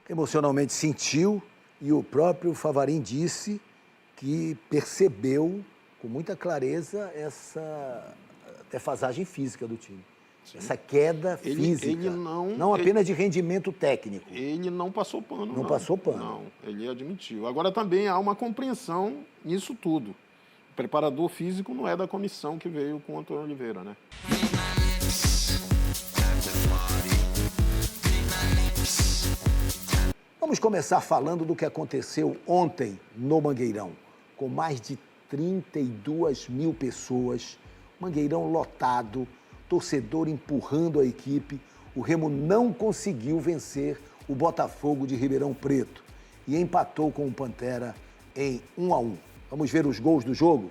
emocionalmente sentiu e o próprio Favarin disse que percebeu com muita clareza essa defasagem física do time. Sim. Essa queda física, ele não apenas de rendimento técnico. Ele não passou pano, não. Não passou pano. Não, ele admitiu. Agora também há uma compreensão nisso tudo. O preparador físico não é da comissão que veio com o Antônio Oliveira, né? Vamos começar falando do que aconteceu ontem no Mangueirão, com mais de 32 mil pessoas, Mangueirão lotado, torcedor empurrando a equipe. O Remo não conseguiu vencer o Botafogo de Ribeirão Preto e empatou com o Pantera em 1-1. Vamos ver os gols do jogo?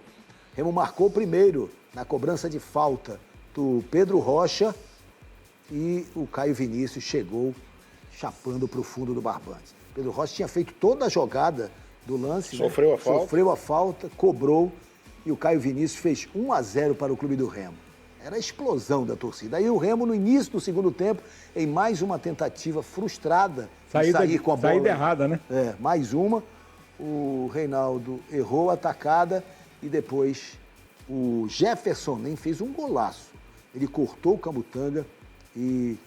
Remo marcou primeiro na cobrança de falta do Pedro Rocha e o Caio Vinícius chegou chapando para o fundo do barbante. Pedro Rocha tinha feito toda a jogada do lance. Sofreu a falta. Sofreu a falta, cobrou e o Caio Vinícius fez 1-0 para o clube do Remo. Era a explosão da torcida. Aí o Remo, no início do segundo tempo, em mais uma tentativa frustrada de sair com a bola. Saída errada, né? Mais uma. O Reinaldo errou a atacada e depois o Jefferson nem fez um golaço. Ele cortou o Camutanga e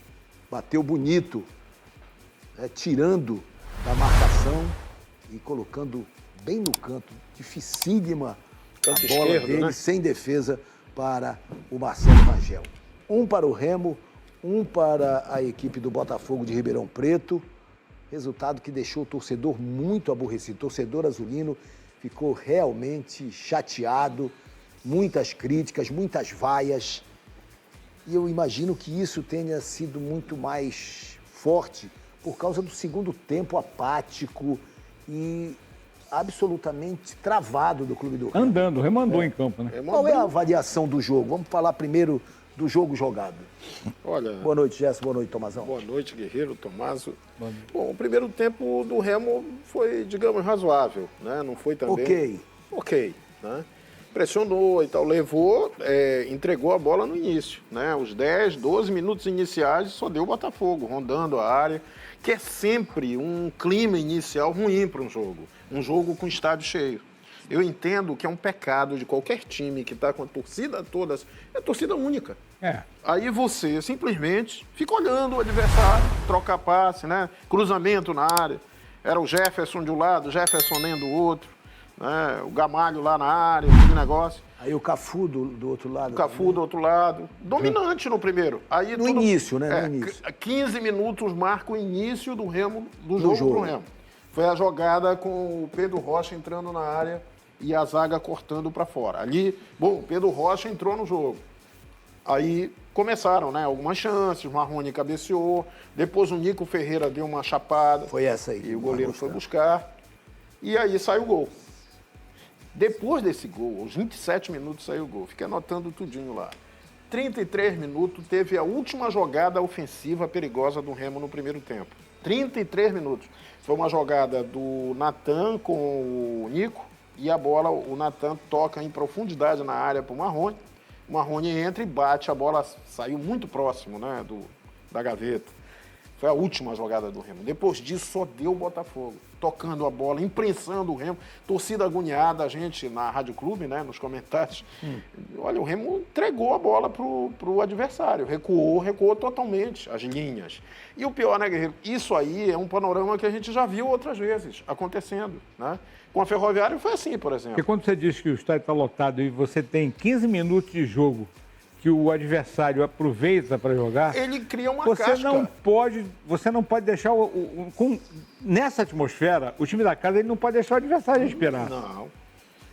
bateu bonito, tirando da marcação e colocando bem no canto, dificílima Canto a bola esquerdo, dele, né? Sem defesa para o Marcelo Magel. Um para o Remo, um para a equipe do Botafogo de Ribeirão Preto. Resultado que deixou o torcedor muito aborrecido. O torcedor azulino ficou realmente chateado, muitas críticas, muitas vaias. E eu imagino que isso tenha sido muito mais forte por causa do segundo tempo apático e absolutamente travado do clube do Remo. O Remo andou em campo, né? Qual é a avaliação do jogo? Vamos falar primeiro do jogo jogado. Olha, boa noite, Gerson. Boa noite, Tomazão. Boa noite, Guerreiro, Tomaso. Bom, o primeiro tempo do Remo foi, digamos, razoável, né? Não foi também... Ok, né? Pressionou e tal, levou, entregou a bola no início, né? Os 10, 12 minutos iniciais só deu o Botafogo, rondando a área, que é sempre um clima inicial ruim para um jogo com estádio cheio. Eu entendo que é um pecado de qualquer time que está com a torcida toda, é torcida única. Aí você simplesmente fica olhando o adversário, troca passe, né? Cruzamento na área. Era o Jefferson de um lado, o Jefferson nem do outro. Né? O Gamalho lá na área, aquele negócio. Aí o Cafu do outro lado. O Cafu do outro lado. Dominante no primeiro. Aí no início, né? No início. 15 minutos marca o início do Remo, do jogo pro Remo. Foi a jogada com o Pedro Rocha entrando na área e a zaga cortando para fora. Ali, o Pedro Rocha entrou no jogo. Aí começaram, né? Algumas chances, o Marrone cabeceou. Depois o Nico Ferreira deu uma chapada. Foi essa aí. E o goleiro foi buscar. E aí saiu o gol. Depois desse gol, aos 27 minutos saiu o gol. Fiquei anotando tudinho lá. 33 minutos teve a última jogada ofensiva perigosa do Remo no primeiro tempo. 33 minutos. Foi uma jogada do Natan com o Nico e a bola, o Natan toca em profundidade na área para o Marrone. O Marrone entra e bate, a bola saiu muito próximo, né, da gaveta. Foi a última jogada do Remo. Depois disso, só deu o Botafogo. Tocando a bola, imprensando o Remo. Torcida agoniada, a gente na Rádio Clube, né, nos comentários. Olha, o Remo entregou a bola pro adversário. Recuou totalmente as linhas. E o pior, né, Guerreiro? Isso aí é um panorama que a gente já viu outras vezes acontecendo, né? Com a Ferroviária foi assim, por exemplo. Porque quando você diz que o estádio está lotado e você tem 15 minutos de jogo que o adversário aproveita para jogar, ele cria uma você casca. Você não pode deixar nessa atmosfera, o time da casa ele não pode deixar o adversário esperar. Não.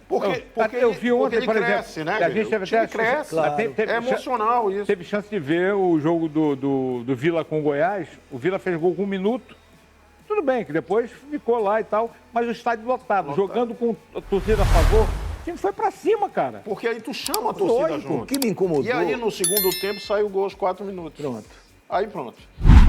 Porque eu vi ontem, ele por cresce, exemplo, né? A gente teve até cresce. Claro. É emocional isso. Teve chance de ver o jogo do Vila com o Goiás. O Vila fez gol com 1 minuto. Tudo bem, que depois ficou lá e tal, mas o estádio lotado. Jogando com a torcida a favor. O time foi pra cima, cara. Porque aí tu chama a torcida junto. O que me incomodou... E aí, no segundo tempo, saiu o gol aos 4 minutos. Pronto. Aí, pronto.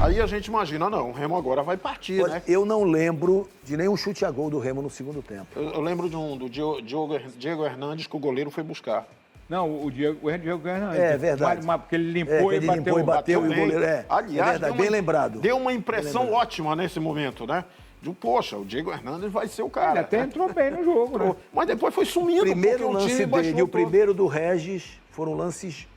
Aí a gente imagina, não, o Remo agora vai partir, Olha, né? Eu não lembro de nenhum chute a gol do Remo no segundo tempo. Eu lembro do Diego Hernandes que o goleiro foi buscar. Não, o Diego Hernandes. É verdade. Mas porque ele limpou e bateu. Limpou e bateu e o bem. goleiro. Aliás, verdade, bem lembrado. Deu uma impressão ótima nesse momento, né? Poxa, o Diego Hernandes vai ser o cara. Ele até entrou bem no jogo, né? Mas depois foi sumindo. O primeiro porque lance time dele baixou e o todo. primeiro do Regis foram lances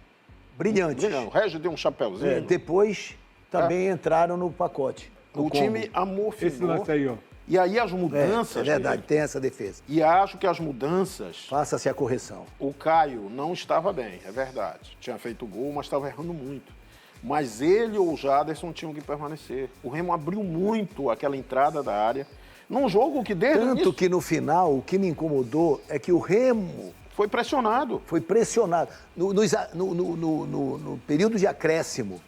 brilhantes. O Regis deu um chapéuzinho. Depois também entraram no pacote. no O combo. time amofinou. Esse lance aí, ó. E aí as mudanças... É verdade, tem essa defesa. E acho que as mudanças... Faça-se a correção. O Caio não estava bem, é verdade. Tinha feito gol, mas estava errando muito. Mas ele ou o Jaderson tinham que permanecer. O Remo abriu muito aquela entrada da área. Num jogo que desde o Tanto início que no final, o que me incomodou é que o Remo foi pressionado. foi pressionado. No período de acréscimo,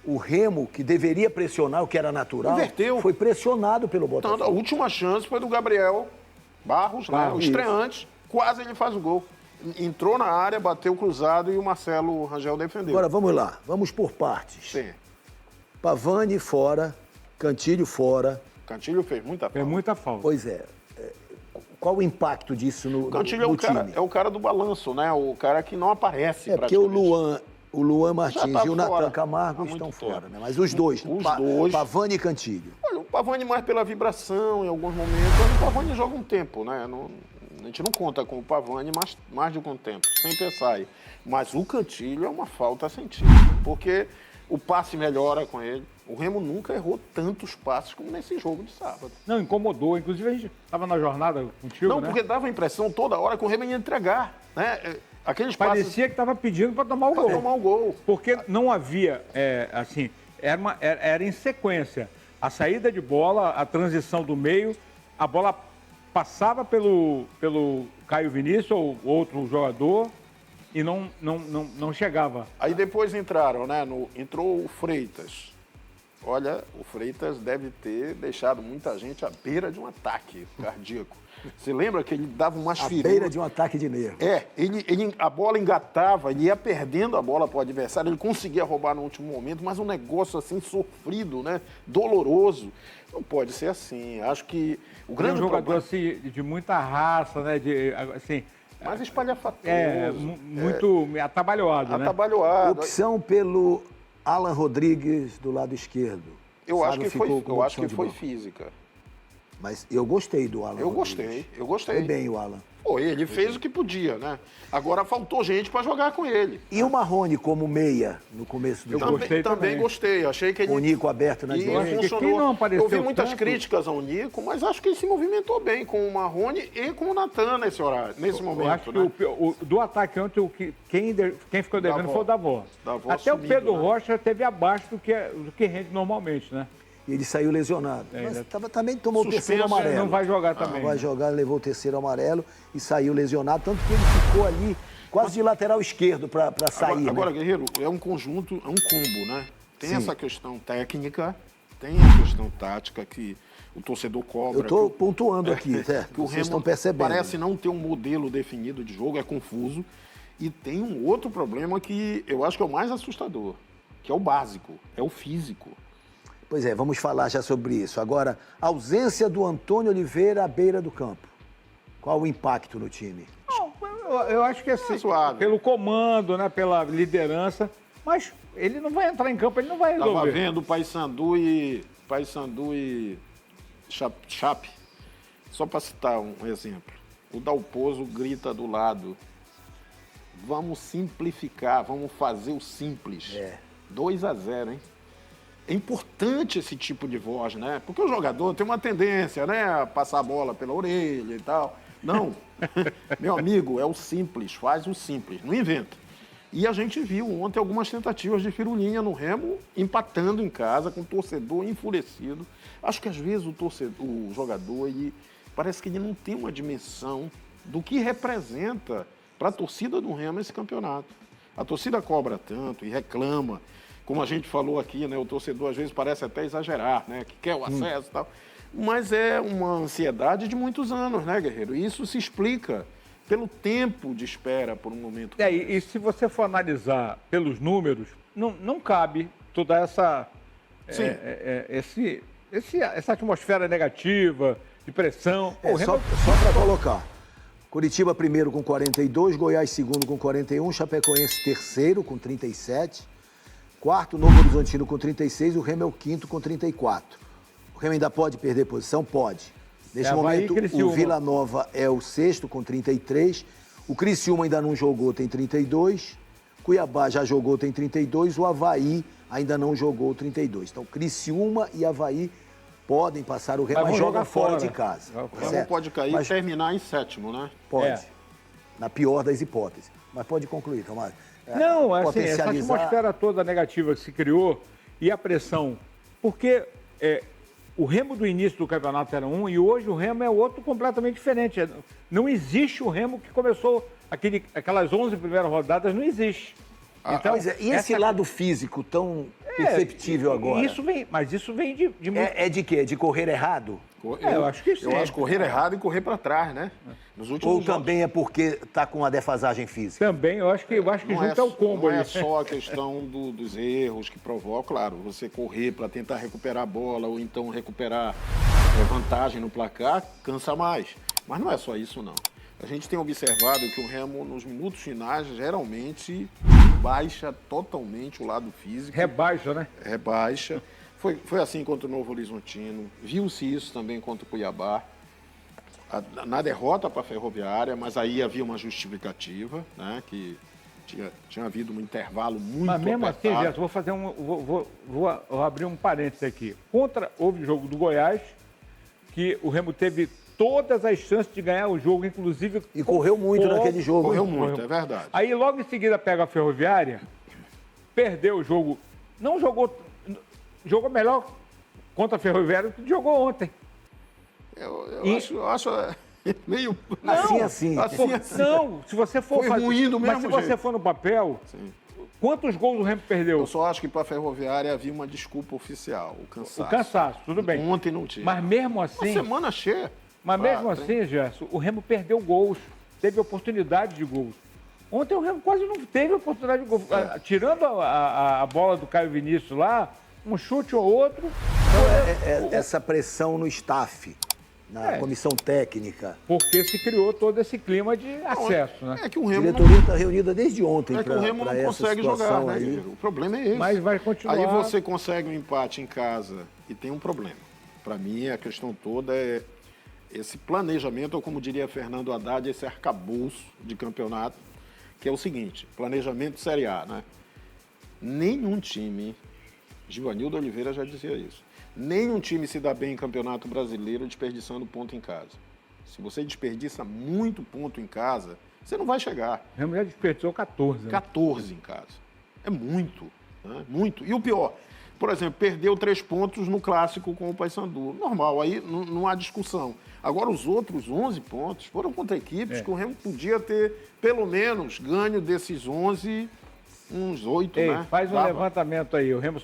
o Remo, que deveria pressionar, o que era natural, Inverteu. foi pressionado pelo Tanto, a Botafogo. última chance foi do Gabriel Barros, né, o isso. estreante. Quase ele faz o gol. Entrou na área, bateu cruzado e o Marcelo Rangel defendeu. Agora, vamos lá. Vamos por partes. Sim. Pavani fora, Cantilho fora. Cantilho fez muita falta. É muita falta. Pois é. Qual o impacto disso no Cantilho no é time? o cara do balanço, né? O cara que não aparece. É porque o praticamente. Luan Martins tá e o fora Natan há Camargo muito estão tempo. fora, né? Mas os dois, Os dois. Pavani e Cantilho. Olha, o Pavani mais pela vibração em alguns momentos. Mas o Pavani joga um tempo, né? A gente não conta com o Pavani mais de um tempo, sempre sai. Mas o Cantilho é uma falta sentida, porque o passe melhora com ele. O Remo nunca errou tantos passes como nesse jogo de sábado. Não, incomodou. Inclusive, a gente estava na jornada contigo, Não, né? porque dava a impressão toda hora que o Remo ia entregar, né? Aqueles passes Parecia que estava pedindo para tomar o para gol. tomar o gol. Porque não havia, assim, era em sequência. A saída de bola, a transição do meio, a bola passava pelo Caio Vinícius ou outro jogador e não chegava. Aí depois entraram, né? Entrou o Freitas. Olha, o Freitas deve ter deixado muita gente à beira de um ataque cardíaco. Você lembra que ele dava umas À firulas? beira de um ataque de nervo. A bola engatava, ele ia perdendo a bola para o adversário, ele conseguia roubar no último momento, mas um negócio assim sofrido, né? Doloroso. Não pode ser assim. Acho que o Ele é um grande jogador problema... assim, de muita raça, né? Assim, Mais espalhafatoso. muito atabalhoado, né? Atabalhoado. Opção pelo Alan Rodrigues do lado esquerdo. Eu acho Sábio que foi, ficou como eu acho opção que de foi banco. física. Mas eu gostei do Alan Eu Rodrigues. gostei. Foi bem o Alan. Pô, ele fez o que podia, né? Agora faltou gente para jogar com ele. E o Marrone como meia no começo do Eu jogo? gostei Também também. gostei. Achei que ele... O Nico aberto na E direita. acho que funcionou. quem não apareceu Eu vi muitas tanto- críticas ao Nico, mas acho que ele se movimentou bem com o Marrone e com o Natan nesse momento. Eu acho né? que do atake ontem, quem ficou devendo Davó. foi o Davó. Davó Até o sumido, Pedro né? Rocha teve abaixo do que rende normalmente, né? E ele saiu lesionado. Mas também tomou o Suspenso, terceiro amarelo. Não vai jogar também. Não vai jogar, levou o terceiro amarelo e saiu lesionado. Tanto que ele ficou ali quase de lateral esquerdo para sair. Agora, né? Guerreiro, é um conjunto, é um combo, né? Tem Sim. essa questão técnica, tem a questão tática que o torcedor cobra. Eu estou pontuando aqui, que o vocês Remo estão percebendo. parece não ter um modelo definido de jogo, é confuso. E tem um outro problema que eu acho que é o mais assustador, que é o básico, é o físico. Pois é, vamos falar já sobre isso. Agora, ausência do Antônio Oliveira à beira do campo. Qual o impacto no time? Não, eu acho que assim, suave. pelo comando, né, pela liderança, mas ele não vai entrar em campo, ele não vai Estava resolver. vendo Paysandu e Chape. Só para citar um exemplo. O Dalpozo grita do lado. Vamos simplificar, vamos fazer o simples. 2-0, hein? É importante esse tipo de voz, né? Porque o jogador tem uma tendência, né? A passar a bola pela orelha e tal. Não. Meu amigo, é o simples, faz o simples, não inventa. E a gente viu ontem algumas tentativas de firulinha no Remo, empatando em casa, com o torcedor enfurecido. Acho que às vezes o jogador, ele parece que ele não tem uma dimensão do que representa para a torcida do Remo esse campeonato. A torcida cobra tanto e reclama. Como a gente falou aqui, né, o torcedor às vezes parece até exagerar, né, que quer o acesso e tal. Mas é uma ansiedade de muitos anos, né, Guerreiro? E isso se explica pelo tempo de espera por um momento. E se você for analisar pelos números, não cabe toda essa essa atmosfera negativa, de pressão. Só para colocar, Curitiba primeiro com 42, Goiás segundo com 41, Chapecoense terceiro com 37, quarto Novo Horizontino com 36, o Remo é o quinto com 34. O Remo ainda pode perder posição? Pode. Neste momento, o Vila Nova é o sexto com 33, o Criciúma ainda não jogou, tem 32, Cuiabá já jogou, tem 32, o Avaí ainda não jogou, 32. Então, Criciúma e Avaí podem passar o Remo, mas jogam fora de casa. O Remo pode cair e terminar em sétimo, né? Pode. Na pior das hipóteses. Mas pode concluir, Tomás. Não, assim, essa atmosfera toda negativa que se criou e a pressão. Porque o Remo do início do campeonato era um e hoje o Remo é outro completamente diferente. Não existe o Remo que começou aquelas 11 primeiras rodadas, não existe. Então, e esse lado físico tão perceptível agora? Mas isso vem de muito... É de quê? De correr errado? Eu acho que sim. Eu acho correr errado e correr para trás, né? Nos últimos Ou também é porque está com a defasagem física? Também, eu acho que junto é o combo. Não é só a questão dos erros que provocam, claro, você correr para tentar recuperar a bola ou então recuperar vantagem no placar, cansa mais. Mas não é só isso, não. A gente tem observado que o Remo, nos minutos finais, geralmente baixa totalmente o lado físico. Rebaixa, né? Rebaixa. Foi assim contra o Novo Horizontino. Viu-se isso também contra o Cuiabá. Na derrota para a Ferroviária, mas aí havia uma justificativa, né? Que tinha havido um intervalo muito Mas mesmo apertado. assim, Gerson, vou fazer vou abrir um parênteses aqui. Houve o jogo do Goiás, que o Remo teve todas as chances de ganhar o jogo, inclusive... E correu muito naquele jogo. Correu muito, é verdade. Aí logo em seguida pega a Ferroviária, perdeu o jogo, não jogou... Jogou melhor contra a Ferroviária do que jogou ontem. Eu acho meio... Assim. Não, se você for Foi ruim do mesmo mas se você jeito. for no papel, Sim. quantos gols o Remo perdeu? Eu só acho que para a Ferroviária havia uma desculpa oficial, o cansaço. O cansaço, tudo bem. Ontem não tinha. Mas mesmo assim... Uma semana cheia. Mas mesmo assim, Gerson, o Remo perdeu gols, teve oportunidade de gols. Ontem o Remo quase não teve oportunidade de gol. Tirando a bola do Caio Vinícius lá, um chute ou outro. Então, essa pressão no staff, na comissão técnica. Porque se criou todo esse clima de acesso, né? É que o A Remo diretoria está reunida desde ontem é que o Remo não consegue jogar, né? aí. O problema é esse. Mas vai continuar. Aí você consegue um empate em casa e tem um problema. Para mim, a questão toda é esse planejamento, ou como diria Fernando Haddad, esse arcabouço de campeonato, que é o seguinte, planejamento Série A, né? Nenhum time, Givanildo Oliveira já dizia isso, nenhum time se dá bem em campeonato brasileiro desperdiçando ponto em casa. Se você desperdiça muito ponto em casa, você não vai chegar. O Remo já desperdiçou 14. Né? 14 em casa. É muito, né? Muito. E o pior, por exemplo, perdeu 3 pontos no clássico com o Paysandu. Normal, aí não há discussão. Agora, os outros 11 pontos foram contra equipes que o Remo podia ter, pelo menos, ganho desses 11, uns 8, né? Faz um levantamento aí. O Remo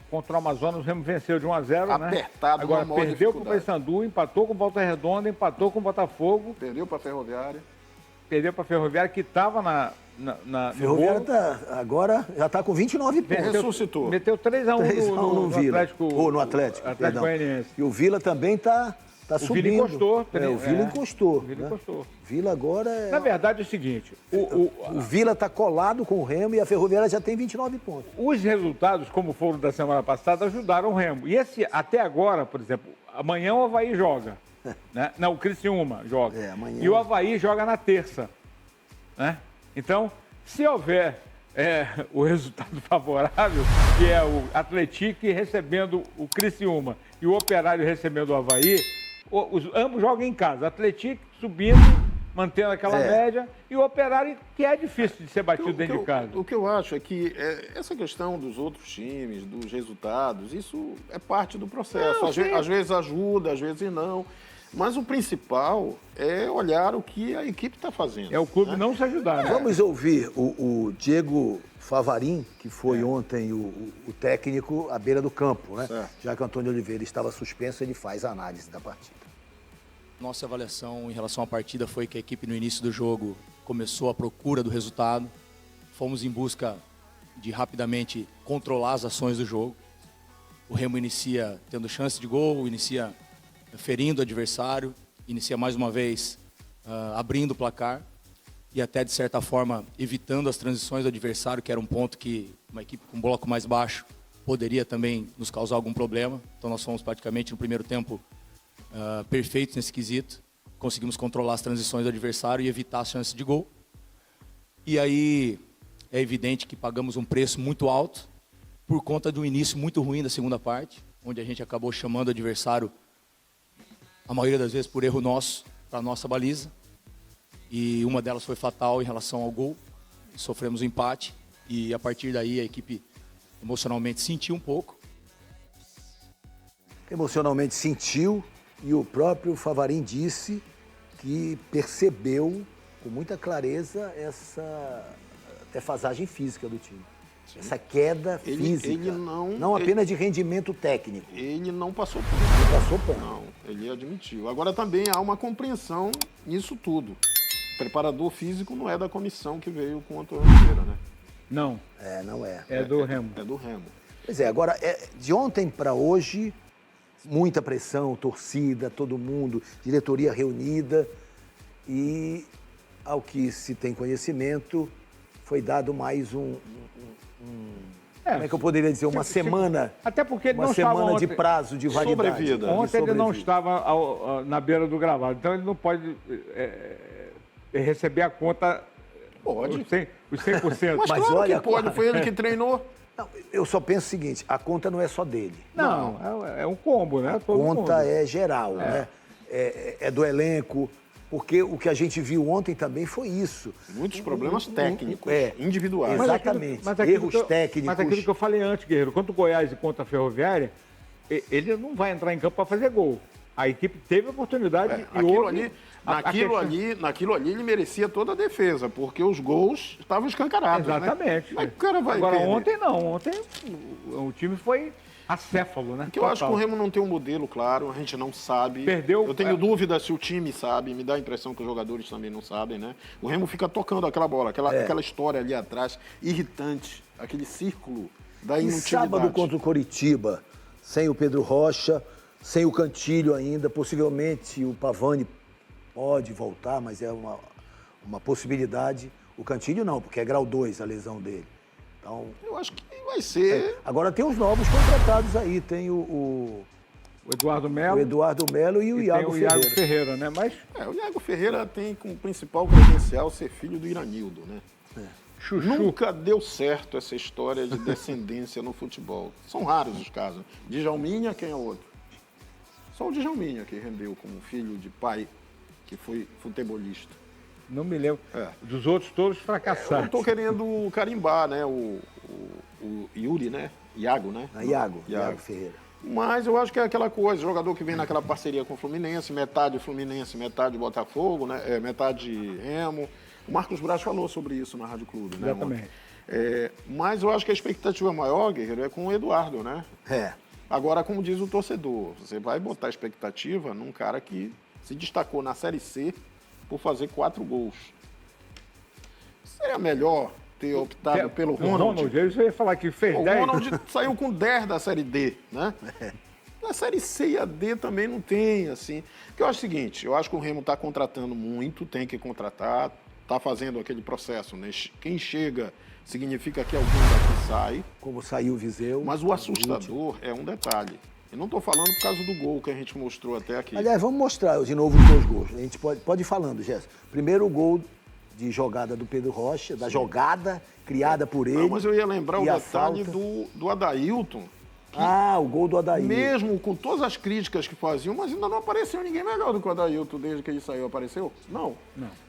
contra o Amazonas, o Remo venceu de 1-0, né? Apertado, agora uma maior perdeu com o dificuldade. Paysandu, empatou com o Volta Redonda, empatou com o Botafogo. Perdeu para a Ferroviária. Perdeu para a Ferroviária, que estava na Ferroviária agora já está com 29 pontos. Ressuscitou. Meteu 3-1 no Vila. Atlético. Ou no Atlético, perdão. Goianiense. E o Vila também está subindo. Vila encostou. O Vila encostou. O Vila encostou. Vila agora é... Na verdade é o seguinte, O Vila está colado com o Remo e a Ferroviária já tem 29 pontos. os resultados, como foram da semana passada, ajudaram o Remo. E até agora, por exemplo, amanhã o Avaí joga. Né? Não, o Criciúma joga. Amanhã... E o Avaí joga na terça. Né? Então, se houver o resultado favorável, que é o Atlético recebendo o Criciúma e o Operário recebendo o Avaí, ambos jogam em casa. Atlético subindo, mantendo aquela média, e o Operário, que é difícil de ser batido dentro de casa. O que eu acho é que essa questão dos outros times, dos resultados, isso é parte do processo. Às vezes ajuda, às vezes não. Mas o principal é olhar o que a equipe está fazendo. É o clube não se ajudar. Né? Vamos ouvir o Diego Favarin, que foi ontem o técnico à beira do campo, né? Certo. Já que o Antônio Oliveira estava suspenso, ele faz a análise da partida. Nossa avaliação em relação à partida foi que a equipe no início do jogo começou a procura do resultado. Fomos em busca de rapidamente controlar as ações do jogo. O Remo inicia tendo chance de gol, inicia ferindo o adversário, inicia mais uma vez abrindo o placar e até, de certa forma, evitando as transições do adversário, que era um ponto que uma equipe com bloco mais baixo poderia também nos causar algum problema. Então nós fomos praticamente no primeiro tempo perfeitos nesse quesito. Conseguimos controlar as transições do adversário e evitar as chances de gol. E aí é evidente que pagamos um preço muito alto por conta de um início muito ruim da segunda parte, onde a gente acabou chamando o adversário, a maioria das vezes por erro nosso, para a nossa baliza. E uma delas foi fatal em relação ao gol. Sofremos um empate e a partir daí a equipe emocionalmente sentiu um pouco. Emocionalmente sentiu, e o próprio Favarin disse que percebeu com muita clareza essa defasagem física do time. Sim. Essa queda física, ele não apenas de rendimento técnico. Ele não passou por isso. Ele passou por Não, ele admitiu. Agora também há uma compreensão nisso tudo. O preparador físico não é da comissão que veio com o Antônio Vieira, né? Não. Não é. É do Remo. É do Remo. Pois é, agora, de ontem para hoje, muita pressão, torcida, todo mundo, diretoria reunida e, ao que se tem conhecimento, foi dado mais como é que eu poderia dizer, uma semana. Até porque ele uma não semana estava de prazo de validade. Sobrevida. Ontem ele não estava na beira do gravado, então ele não pode receber a conta. Pode. Os 100%. Mas claro olha, que pode, foi ele que treinou. Não, eu só penso o seguinte, a conta não é só dele. Não. É um combo, né? A conta é geral, né? É do elenco, porque o que a gente viu ontem também foi isso. Muitos problemas técnicos, individuais. Exatamente, erros técnicos. Mas aquilo que eu falei antes, Guerreiro, contra o Goiás e contra a Ferroviária, ele não vai entrar em campo para fazer gol. A equipe teve a oportunidade e houve... Naquilo ali ele merecia toda a defesa, porque os gols estavam escancarados. Exatamente. Né? Mas o cara vai Agora, perder. ontem não. Ontem o time foi acéfalo, né? Porque eu acho que o Remo não tem um modelo claro, a gente não sabe. Perdeu. Eu tenho dúvida se o time sabe, me dá a impressão que os jogadores também não sabem, né? O Remo fica tocando aquela bola, aquela história ali atrás, irritante, aquele círculo da inutilidade. Sábado contra o Coritiba, sem o Pedro Rocha, sem o Cantilho ainda, possivelmente o Pavani pode voltar, mas é uma possibilidade. O Cantilho não, porque é grau 2 a lesão dele. Então, eu acho que vai ser... Agora tem os novos contratados aí, tem o Eduardo Melo. O Eduardo Melo e o Iago Ferreira. Iago Ferreira, né? Mas... o Iago Ferreira tem como principal credencial ser filho do Iranildo, né? Chuchu. Nunca deu certo essa história de descendência no futebol. São raros os casos. Djalminha, quem é o outro? Só o Djalminha que rendeu como filho de pai que foi futebolista. Não me lembro. Dos outros todos fracassaram. Eu estou querendo carimbar, né? O Yuri, né? Iago, né? Iago Ferreira. Mas eu acho que é aquela coisa, jogador que vem naquela parceria com o Fluminense, metade Fluminense, metade Botafogo, né? Metade Remo. O Marcos Braz falou sobre isso na Rádio Clube, né? Exatamente. Mas eu acho que a expectativa maior, Guerreiro, é com o Eduardo, né? Agora, como diz o torcedor, você vai botar expectativa num cara que se destacou na Série C por fazer 4 gols. Seria melhor ter optado pelo Ronald. Eu ia falar que fez 10. O Ronald saiu com 10 da Série D, né? Na Série C e a D também não tem, assim. Porque eu acho o seguinte, eu acho que o Remo está contratando muito, tem que contratar, está fazendo aquele processo, né? Quem chega significa que alguém daqui sai. Como saiu o Viseu. Mas o assustador é um detalhe. Eu não estou falando por causa do gol que a gente mostrou até aqui. Aliás, vamos mostrar de novo os 2 gols. A gente pode ir falando, Jéssica. Primeiro, o gol de jogada do Pedro Rocha, da jogada criada por ele. Não, mas eu ia lembrar o detalhe falta... do Adailton. O gol do Adailton. Mesmo com todas as críticas que faziam, mas ainda não apareceu ninguém melhor do que o Adailton desde que ele saiu. Apareceu? Não.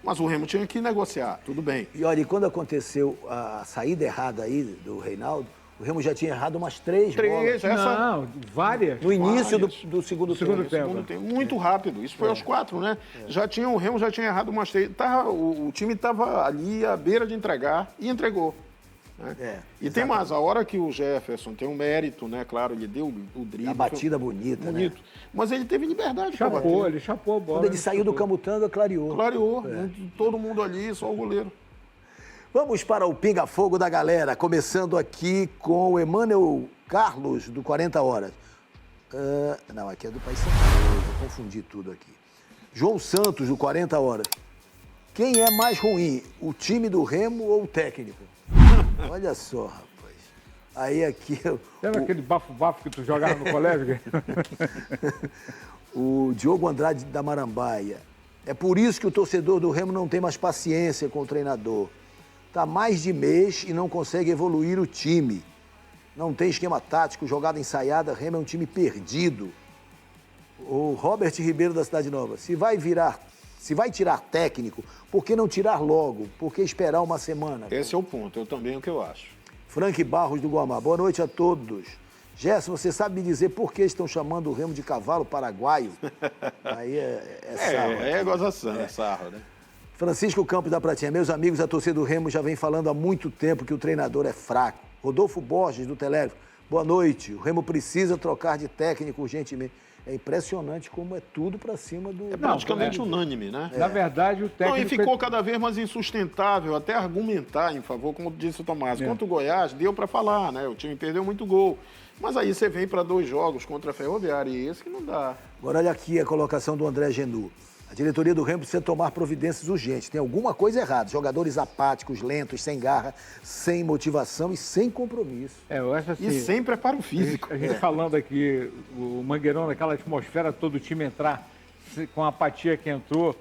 Mas o Remo tinha que negociar, tudo bem. E olha, quando aconteceu a saída errada aí do Reinaldo, o Remo já tinha errado umas 3 bolas. Não, várias. No início do segundo tempo. Muito rápido. Isso foi aos 4, né? O Remo já tinha errado umas 3. O time estava ali à beira de entregar e entregou. Né? E tem mais, a hora que o Jefferson tem um mérito, né? Claro, ele deu o drible. A batida bonita, né? Mas ele teve liberdade para bater. Ele chapou a bola. Quando ele saiu do Camutanga, clareou. Todo mundo ali, só o goleiro. Vamos para o pinga-fogo da galera, começando aqui com o Emanuel Carlos, do 40 Horas. Não, aqui é do Paysandu, eu confundi tudo aqui. João Santos, do 40 Horas. Quem é mais ruim, o time do Remo ou o técnico? Olha só, rapaz. Aí aqui... Lembra aquele bafo-bafo que tu jogava no colégio? O Diogo Andrade da Marambaia. É por isso que o torcedor do Remo não tem mais paciência com o treinador. Está mais de mês e não consegue evoluir o time. Não tem esquema tático, jogada ensaiada, Remo é um time perdido. O Robert Ribeiro da Cidade Nova. Se vai tirar técnico, por que não tirar logo? Por que esperar uma semana? Esse é o ponto, eu também é o que eu acho. Frank Barros do Guamá. Boa noite a todos. Gerson, você sabe me dizer por que estão chamando o Remo de cavalo paraguaio? Aí é sarro. É gozação, é sarro, né? Francisco Campos da Pratinha. Meus amigos, a torcida do Remo já vem falando há muito tempo que o treinador é fraco. Rodolfo Borges, do Telégrafo. Boa noite. O Remo precisa trocar de técnico urgentemente. É impressionante como é tudo para cima do... É praticamente unânime, né? Na verdade, o técnico... Não, e ficou cada vez mais insustentável, até argumentar em favor, como disse o Tomás. Contra o Goiás, deu para falar, né? O time perdeu muito gol. Mas aí você vem para 2 jogos contra a Ferroviária e esse que não dá. Agora olha aqui a colocação do André Genu. A diretoria do Remo precisa tomar providências urgentes. Tem alguma coisa errada. Jogadores apáticos, lentos, sem garra, sem motivação e sem compromisso. Eu acho assim, E sem preparo físico. A gente falando aqui, o Mangueirão, naquela atmosfera, todo o time entrar com a apatia que entrou,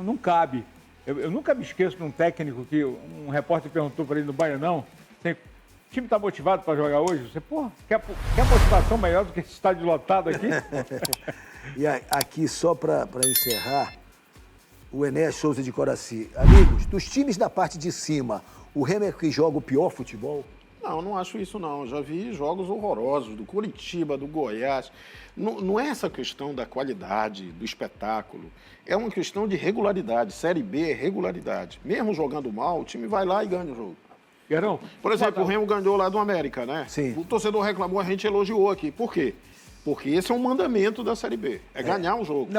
não cabe. Eu nunca me esqueço de um técnico que um repórter perguntou para ele no Baianão, o time está motivado para jogar hoje? Você, quer motivação maior do que esse estádio lotado aqui? E aqui, só para encerrar, o Enéas Souza de Coraci. Amigos, dos times da parte de cima, o Remo é que joga o pior futebol? Não acho isso não. Já vi jogos horrorosos do Curitiba, do Goiás. Não é essa questão da qualidade, do espetáculo. É uma questão de regularidade. Série B é regularidade. Mesmo jogando mal, o time vai lá e ganha o jogo. Guerrão, Por exemplo, o Remo ganhou lá do América, né? Sim. O torcedor reclamou, a gente elogiou aqui. Por quê? Porque esse é um mandamento da Série B. É ganhar um jogo.